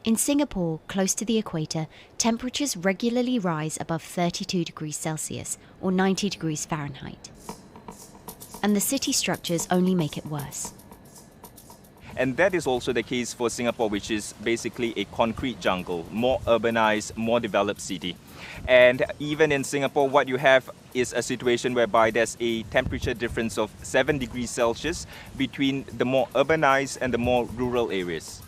In Singapore, close to the equator, temperatures regularly rise above 32 degrees Celsius or 90 degrees Fahrenheit. And the city structures only make it worse. And that is also the case for Singapore, which is basically a concrete jungle, more urbanized, more developed city. And even in Singapore, what you have is a situation whereby there's a temperature difference of 7 degrees Celsius between the more urbanized and the more rural areas.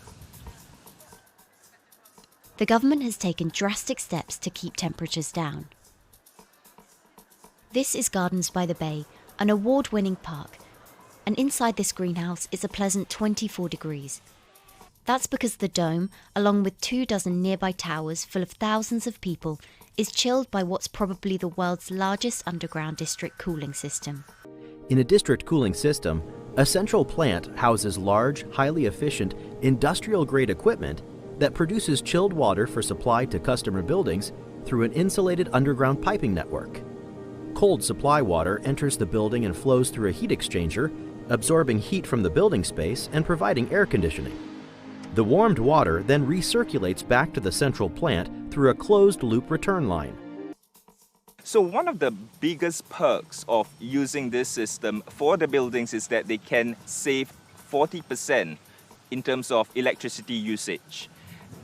The government has taken drastic steps to keep temperatures down. This is Gardens by the Bay, an award-winning park. And inside this greenhouse is a pleasant 24 degrees. That's because the dome, along with 24 nearby towers full of thousands of people, is chilled by what's probably the world's largest underground district cooling system. In a district cooling system, a central plant houses large, highly efficient, industrial-grade equipment that produces chilled water for supply to customer buildings through an insulated underground piping network. Cold supply water enters the building and flows through a heat exchanger, absorbing heat from the building space and providing air conditioning. The warmed water then recirculates back to the central plant through a closed-loop return line. So one of the biggest perks of using this system for the buildings is that they can save 40% in terms of electricity usage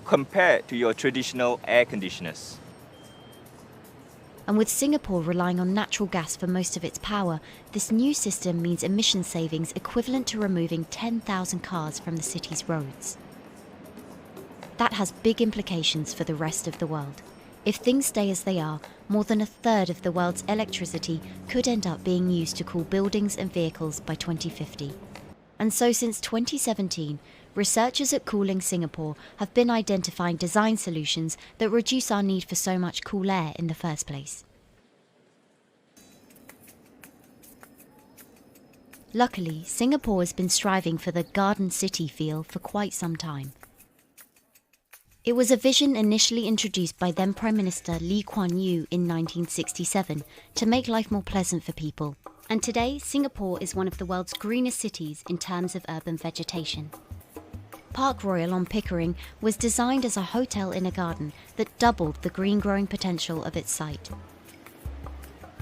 compared to your traditional air conditioners. And with Singapore relying on natural gas for most of its power, this new system means emission savings equivalent to removing 10,000 cars from the city's roads. That has big implications for the rest of the world. If things stay as they are, more than a third of the world's electricity could end up being used to cool buildings and vehicles by 2050. And so since 2017, researchers at Cooling Singapore have been identifying design solutions that reduce our need for so much cool air in the first place. Luckily, Singapore has been striving for the garden city feel for quite some time. It was a vision initially introduced by then Prime Minister Lee Kuan Yew in 1967 to make life more pleasant for people. And today, Singapore is one of the world's greenest cities in terms of urban vegetation. Park Royal on Pickering was designed as a hotel in a garden that doubled the green growing potential of its site.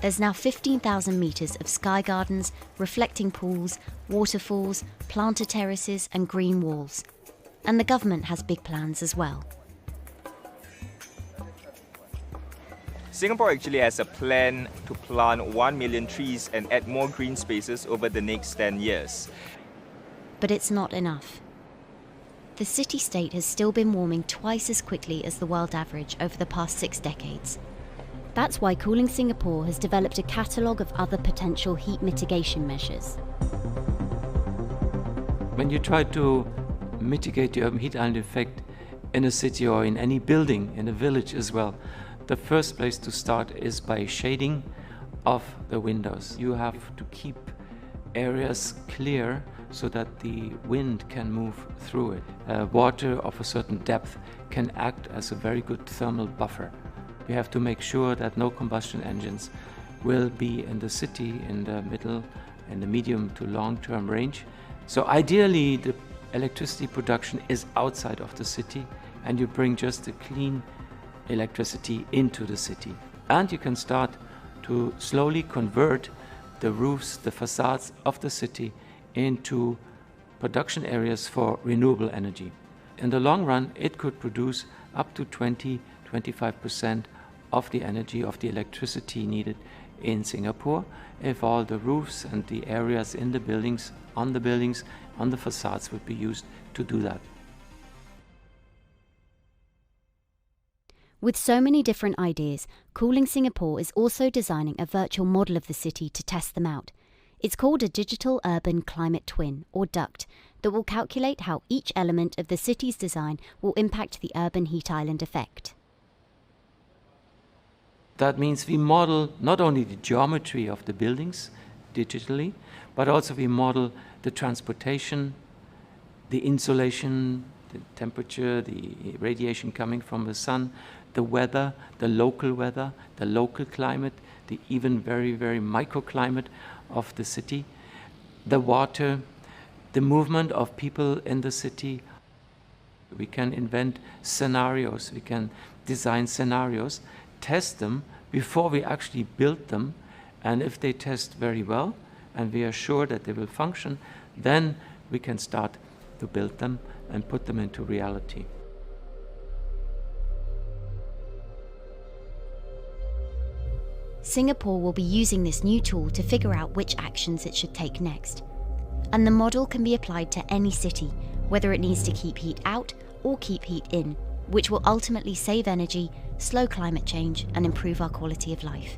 There's now 15,000 metres of sky gardens, reflecting pools, waterfalls, planter terraces and green walls. And the government has big plans as well. Singapore actually has a plan to plant 1 million trees and add more green spaces over the next 10 years. But it's not enough. The city-state has still been warming twice as quickly as the world average over the past 6 decades. That's why Cooling Singapore has developed a catalogue of other potential heat mitigation measures. When you try to mitigate the urban heat island effect in a city or in any building, in a village as well, the first place to start is by shading of the windows. You have to keep areas clear so that the wind can move through it. Water of a certain depth can act as a very good thermal buffer. You have to make sure that no combustion engines will be in the city in the middle and the medium to long-term range. So ideally, the electricity production is outside of the city and you bring just the clean electricity into the city. And you can start to slowly convert the roofs, the facades of the city into production areas for renewable energy. In the long run, it could produce up to 20-25% of the energy, of the electricity needed in Singapore if all the roofs and the areas in the buildings, on the facades would be used to do that. With so many different ideas, Cooling Singapore is also designing a virtual model of the city to test them out. It's called a Digital Urban Climate Twin, or DUCT, that will calculate how each element of the city's design will impact the urban heat island effect. That means we model not only the geometry of the buildings digitally, but also we model the transportation, the insulation, the temperature, the radiation coming from the sun, the weather, the local climate, the even very, very microclimate of the city, the water, the movement of people in the city. We can invent scenarios, we can design scenarios, test them before we actually build them, and if they test very well and we are sure that they will function, then we can start to build them and put them into reality. Singapore will be using this new tool to figure out which actions it should take next. And the model can be applied to any city, whether it needs to keep heat out or keep heat in, which will ultimately save energy, slow climate change, and improve our quality of life.